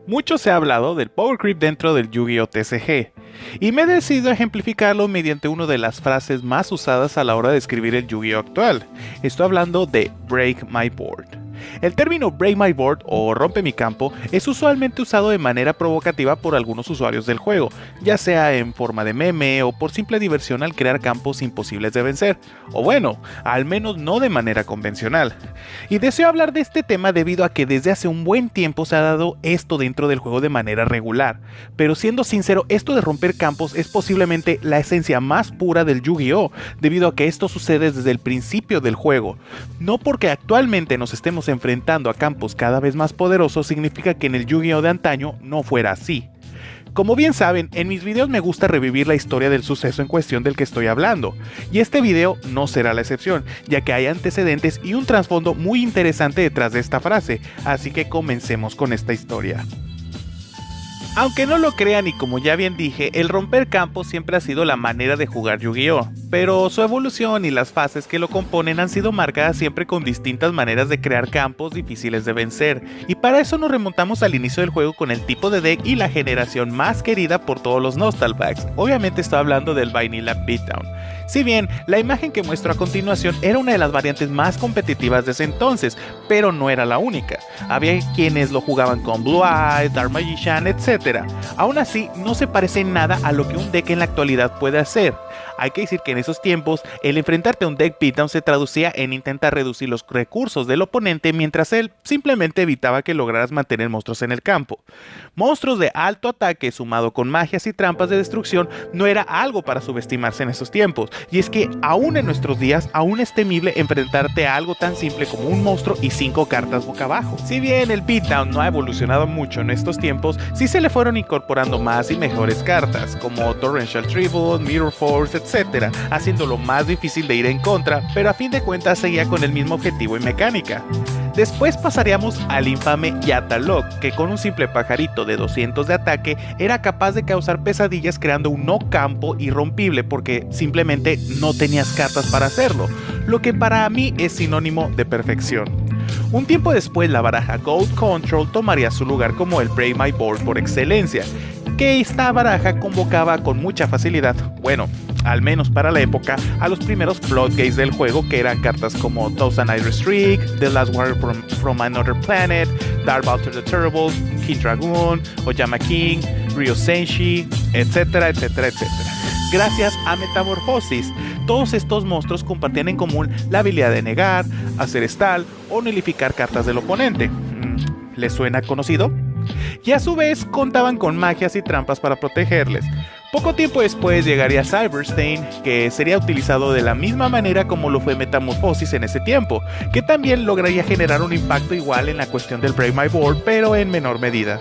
Mucho se ha hablado del power creep dentro del Yu-Gi-Oh! TCG, y me he decidido ejemplificarlo mediante una de las frases más usadas a la hora de escribir el Yu-Gi-Oh! Actual. Estoy hablando de Break My Board. El término Break My Board o rompe mi campo es usualmente usado de manera provocativa por algunos usuarios del juego, ya sea en forma de meme o por simple diversión al crear campos imposibles de vencer, o bueno, al menos no de manera convencional. Y deseo hablar de este tema debido a que desde hace un buen tiempo se ha dado esto dentro del juego de manera regular, pero siendo sincero, esto de romper campos es posiblemente la esencia más pura del Yu-Gi-Oh! Debido a que esto sucede desde el principio del juego, no porque actualmente nos estemos enfrentando a campos cada vez más poderosos significa que en el Yu-Gi-Oh! De antaño no fuera así. Como bien saben, en mis videos me gusta revivir la historia del suceso en cuestión del que estoy hablando, y este video no será la excepción, ya que hay antecedentes y un trasfondo muy interesante detrás de esta frase, así que comencemos con esta historia. Aunque no lo crean y como ya bien dije, el romper campos siempre ha sido la manera de jugar Yu-Gi-Oh! Pero su evolución y las fases que lo componen han sido marcadas siempre con distintas maneras de crear campos difíciles de vencer, y para eso nos remontamos al inicio del juego con el tipo de deck y la generación más querida por todos los Nostalbags. Obviamente estoy hablando del Vanilla Beatdown. Si bien la imagen que muestro a continuación era una de las variantes más competitivas de ese entonces, pero no era la única. Había quienes lo jugaban con Blue Eyes, Dark Magician, etc. Aún así, no se parece en nada a lo que un deck en la actualidad puede hacer. Hay que decir que en esos tiempos, el enfrentarte a un deck beatdown se traducía en intentar reducir los recursos del oponente mientras él simplemente evitaba que lograras mantener monstruos en el campo. Monstruos de alto ataque sumado con magias y trampas de destrucción no era algo para subestimarse en esos tiempos, y es que aún en nuestros días aún es temible enfrentarte a algo tan simple como un monstruo y 5 cartas boca abajo. Si bien el beatdown no ha evolucionado mucho en estos tiempos, sí se le fueron incorporando más y mejores cartas, como Torrential Tribute, Mirror Force, etc., haciéndolo más difícil de ir en contra, pero a fin de cuentas seguía con el mismo objetivo y mecánica. Después pasaríamos al infame Yatalok, que con un simple pajarito de 200 de ataque era capaz de causar pesadillas creando un no campo irrompible porque simplemente no tenías cartas para hacerlo, lo que para mí es sinónimo de perfección. Un tiempo después la baraja Gold Control tomaría su lugar como el Break My Board por excelencia, que esta baraja convocaba con mucha facilidad, bueno, al menos para la época, a los primeros floodgates del juego, que eran cartas como Thousand Iris Streak, The Last Warrior from Another Planet, Dark Balter the Terrible, King Dragoon, Oyama King, Ryo Senshi, etcétera, etcétera, etcétera. Gracias a Metamorfosis, todos estos monstruos compartían en común la habilidad de negar, hacer stall o nullificar cartas del oponente. ¿Les suena conocido? Y a su vez contaban con magias y trampas para protegerles. Poco tiempo después llegaría Cyberstain, que sería utilizado de la misma manera como lo fue Metamorfosis en ese tiempo, que también lograría generar un impacto igual en la cuestión del Break My Board, pero en menor medida.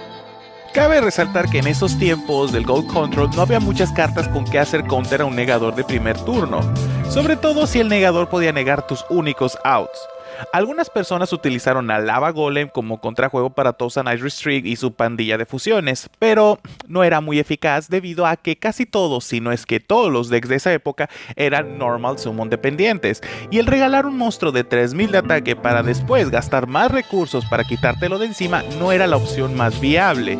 Cabe resaltar que en esos tiempos del Gold Control no había muchas cartas con que hacer counter a un negador de primer turno, sobre todo si el negador podía negar tus únicos outs. Algunas personas utilizaron a Lava Golem como contrajuego para Thousand Iris Streak y su pandilla de fusiones, pero no era muy eficaz debido a que casi todos, si no es que todos los decks de esa época eran Normal Summon dependientes, y el regalar un monstruo de 3000 de ataque para después gastar más recursos para quitártelo de encima no era la opción más viable.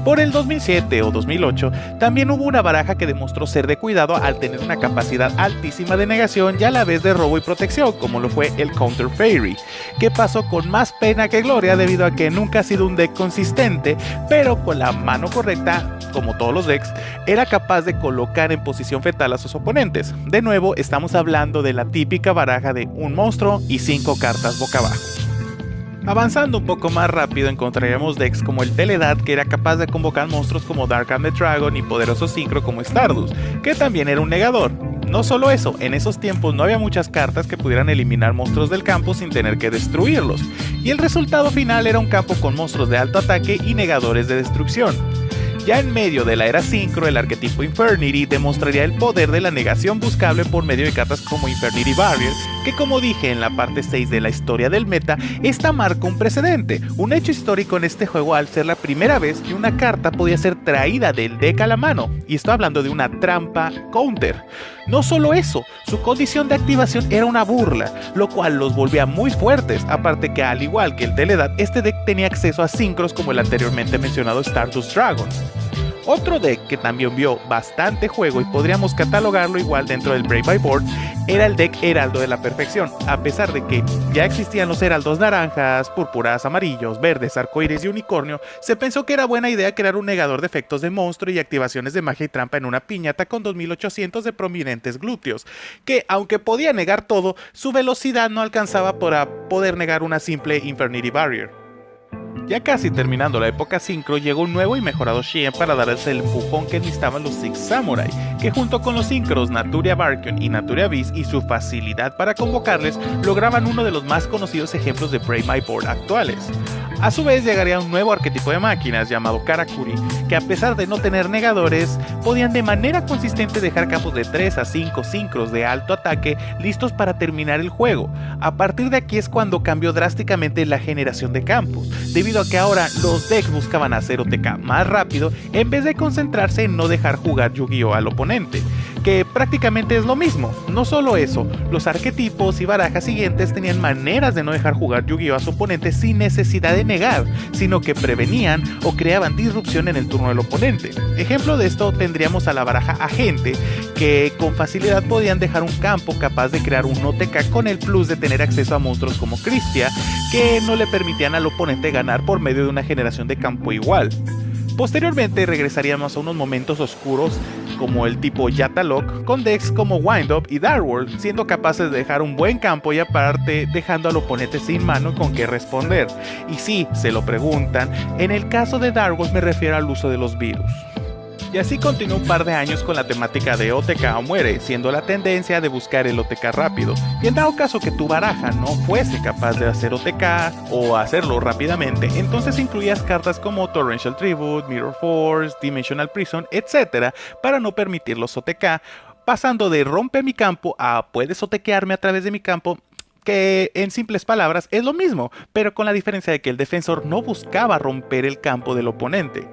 Por el 2007 o 2008 también hubo una baraja que demostró ser de cuidado al tener una capacidad altísima de negación y a la vez de robo y protección, como lo fue el Counter Fairy, que pasó con más pena que gloria debido a que nunca ha sido un deck consistente, pero con la mano correcta, como todos los decks, era capaz de colocar en posición fetal a sus oponentes. De nuevo, estamos hablando de la típica baraja de un monstruo y 5 cartas boca abajo. Avanzando un poco más rápido encontraríamos decks como el Teledad, que era capaz de convocar monstruos como Dark and the Dragon y poderoso Synchro como Stardust, que también era un negador. No solo eso, en esos tiempos no había muchas cartas que pudieran eliminar monstruos del campo sin tener que destruirlos, y el resultado final era un campo con monstruos de alto ataque y negadores de destrucción. Ya en medio de la era Synchro, el arquetipo Infernity demostraría el poder de la negación buscable por medio de cartas como Infernity Barrier, que como dije en la parte 6 de la historia del meta, esta marca un precedente, un hecho histórico en este juego al ser la primera vez que una carta podía ser traída del deck a la mano, y estoy hablando de una trampa counter. No solo eso, su condición de activación era una burla, lo cual los volvía muy fuertes, aparte que al igual que el Teledad, este deck tenía acceso a sincros como el anteriormente mencionado Stardust Dragon. Otro deck que también vio bastante juego y podríamos catalogarlo igual dentro del Brave by Board era el deck Heraldo de la Perfección. A pesar de que ya existían los heraldos naranjas, púrpuras, amarillos, verdes, arcoíris y unicornio, se pensó que era buena idea crear un negador de efectos de monstruo y activaciones de magia y trampa en una piñata con 2800 de prominentes glúteos, que aunque podía negar todo, su velocidad no alcanzaba para poder negar una simple Infernity Barrier. Ya casi terminando la época Synchro, llegó un nuevo y mejorado Shien para darles el empujón que necesitaban los Six Samurai, que junto con los Synchros Naturia Barkion y Naturia Beast y su facilidad para convocarles, lograban uno de los más conocidos ejemplos de Brave My Board actuales. A su vez llegaría un nuevo arquetipo de máquinas llamado Karakuri, que a pesar de no tener negadores, podían de manera consistente dejar campos de 3 a 5 Synchros de alto ataque listos para terminar el juego. A partir de aquí es cuando cambió drásticamente la generación de campos, debido a que ahora los decks buscaban hacer OTK más rápido en vez de concentrarse en no dejar jugar Yu-Gi-Oh al oponente, que prácticamente es lo mismo. No solo eso, los arquetipos y barajas siguientes tenían maneras de no dejar jugar Yu-Gi-Oh a su oponente sin necesidad de negar, sino que prevenían o creaban disrupción en el turno del oponente. Ejemplo de esto tendríamos a la baraja Agente, que con facilidad podían dejar un campo capaz de crear un OTK con el plus de tener acceso a monstruos como Cristia, que no le permitían al oponente ganar por medio de una generación de campo igual. Posteriormente regresaríamos a unos momentos oscuros como el tipo Yatalok, con decks como Wind Up y Dark World, siendo capaces de dejar un buen campo y aparte dejando al oponente sin mano con qué responder. Y si se lo preguntan, en el caso de Dark World me refiero al uso de los virus. Y así continuó un par de años con la temática de OTK o muere, siendo la tendencia de buscar el OTK rápido. Y en dado caso que tu baraja no fuese capaz de hacer OTK o hacerlo rápidamente, entonces incluías cartas como Torrential Tribute, Mirror Force, Dimensional Prison, etc. para no permitir los OTK, pasando de rompe mi campo a puedes OTKearme a través de mi campo, que en simples palabras es lo mismo, pero con la diferencia de que el defensor no buscaba romper el campo del oponente.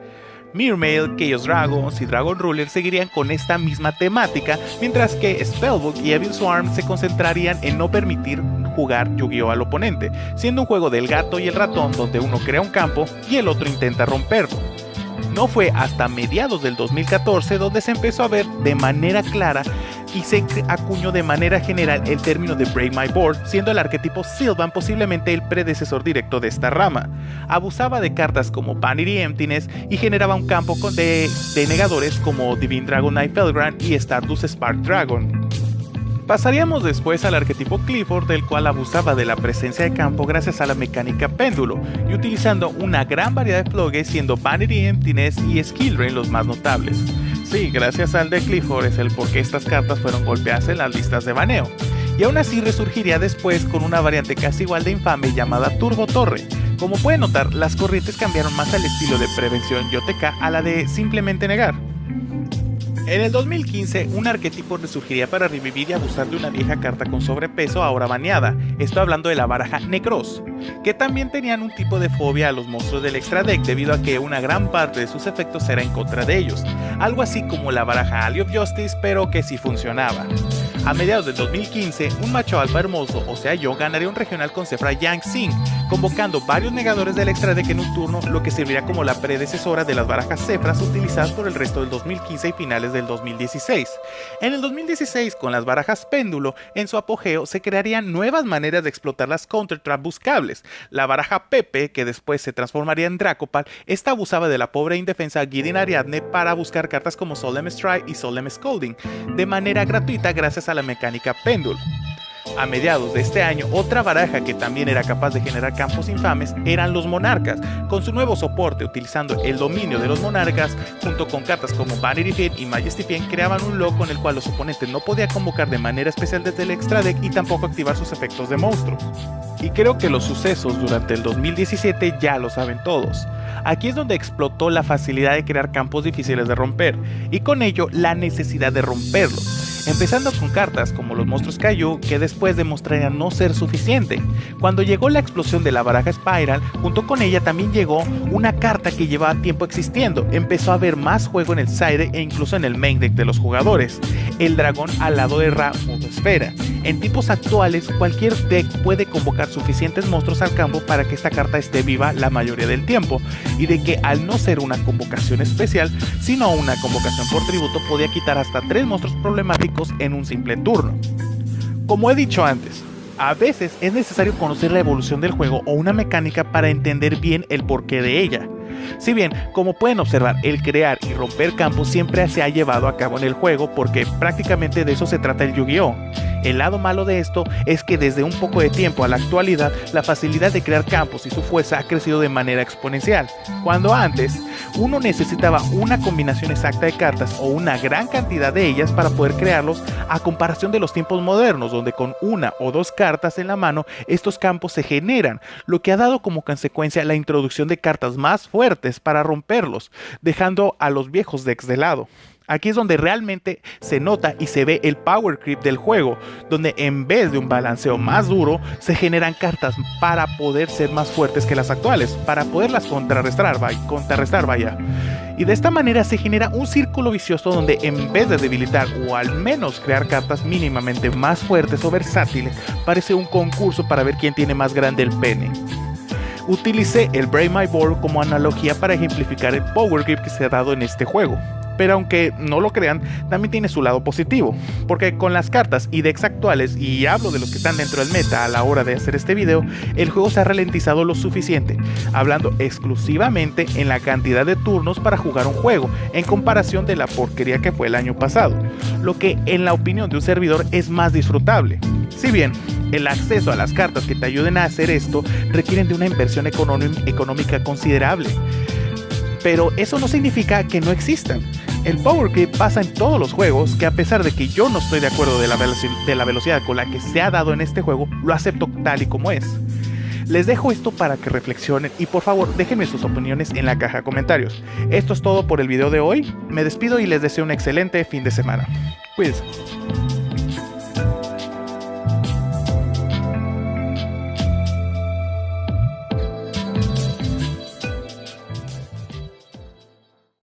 Mirrormail, Chaos Dragons y Dragon Ruler seguirían con esta misma temática, mientras que Spellbook y Evil Swarm se concentrarían en no permitir jugar Yu-Gi-Oh al oponente, siendo un juego del gato y el ratón donde uno crea un campo y el otro intenta romperlo. No fue hasta mediados del 2014 donde se empezó a ver de manera clara y se acuñó de manera general el término de Brave My Board, siendo el arquetipo Sylvan posiblemente el predecesor directo de esta rama. Abusaba de cartas como Vanity Emptiness y generaba un campo de negadores como Divine Dragon Knight Felgrand y Stardust Spark Dragon. Pasaríamos después al arquetipo Clifford, del cual abusaba de la presencia de campo gracias a la mecánica péndulo, y utilizando una gran variedad de flogues, siendo Vanity Emptiness y Skill Drain los más notables. Sí, gracias al de Clifford es el por qué estas cartas fueron golpeadas en las listas de baneo. Y aún así resurgiría después con una variante casi igual de infame llamada Turbo Torre. Como pueden notar, las corrientes cambiaron más al estilo de prevención y OTK a la de simplemente negar. En el 2015, un arquetipo resurgiría para revivir y abusar de una vieja carta con sobrepeso ahora baneada. Estoy hablando de la baraja Necros, que también tenían un tipo de fobia a los monstruos del extra deck debido a que una gran parte de sus efectos era en contra de ellos. Algo así como la baraja Alley of Justice, pero que sí funcionaba. A mediados del 2015, un macho alfa hermoso, o sea yo, ganaría un regional con Zefra Yang Xing, convocando varios negadores del extra deck en un turno, lo que serviría como la predecesora de las barajas Zefras utilizadas por el resto del 2015 y finales del 2016. En el 2016, con las barajas péndulo en su apogeo, se crearían nuevas maneras de explotar las counter trap buscables. La baraja Pepe, que después se transformaría en Dracopal, esta abusaba de la pobre indefensa Gideon Ariadne para buscar cartas como Solemn Strike y Solemn Scolding, de manera gratuita gracias a la mecánica péndulo. A mediados de este año, otra baraja que también era capaz de generar campos infames eran los Monarcas, con su nuevo soporte utilizando el dominio de los Monarcas, junto con cartas como Vanity Fiend y Majesty Fiend, creaban un log con el cual los oponentes no podían convocar de manera especial desde el extra deck y tampoco activar sus efectos de monstruos. Y creo que los sucesos durante el 2017 ya lo saben todos. Aquí es donde explotó la facilidad de crear campos difíciles de romper, y con ello la necesidad de romperlos. empezando con cartas como los monstruos Kaiju, que después demostrarían no ser suficiente. Cuando llegó la explosión de la baraja Spiral, junto con ella también llegó una carta que llevaba tiempo existiendo. Empezó a haber más juego en el side deck e incluso en el main deck de los jugadores, el dragón alado de Ra modo esfera. En tipos actuales, cualquier deck puede convocar suficientes monstruos al campo para que esta carta esté viva la mayoría del tiempo, y de que al no ser una convocación especial, sino una convocación por tributo, podía quitar hasta 3 monstruos problemáticos en un simple turno. Como he dicho antes, a veces es necesario conocer la evolución del juego o una mecánica para entender bien el porqué de ella. Si bien, como pueden observar, el crear y romper campos siempre se ha llevado a cabo en el juego porque prácticamente de eso se trata el Yu-Gi-Oh! El lado malo de esto es que desde un poco de tiempo a la actualidad, la facilidad de crear campos y su fuerza ha crecido de manera exponencial. Cuando antes, uno necesitaba una combinación exacta de cartas o una gran cantidad de ellas para poder crearlos, a comparación de los tiempos modernos, donde con una o 2 cartas en la mano, estos campos se generan, lo que ha dado como consecuencia la introducción de cartas más fuertes para romperlos, dejando a los viejos decks de lado. Aquí es donde realmente se nota y se ve el power creep del juego, donde en vez de un balanceo más duro, se generan cartas para poder ser más fuertes que las actuales, para poderlas contrarrestar, vaya. Y de esta manera se genera un círculo vicioso donde en vez de debilitar o al menos crear cartas mínimamente más fuertes o versátiles, parece un concurso para ver quién tiene más grande el pene. Utilicé el Break My Board como analogía para ejemplificar el power grip que se ha dado en este juego. Pero aunque no lo crean, también tiene su lado positivo, porque con las cartas y decks actuales, y hablo de los que están dentro del meta a la hora de hacer este video, el juego se ha ralentizado lo suficiente, hablando exclusivamente en la cantidad de turnos para jugar un juego, en comparación de la porquería que fue el año pasado, lo que en la opinión de un servidor es más disfrutable. Si bien el acceso a las cartas que te ayuden a hacer esto requieren de una inversión económica considerable, pero eso no significa que no existan. El power creep pasa en todos los juegos, que a pesar de que yo no estoy de acuerdo de la velocidad con la que se ha dado en este juego, lo acepto tal y como es. Les dejo esto para que reflexionen y por favor déjenme sus opiniones en la caja de comentarios. Esto es todo por el video de hoy, me despido y les deseo un excelente fin de semana. Cuídense.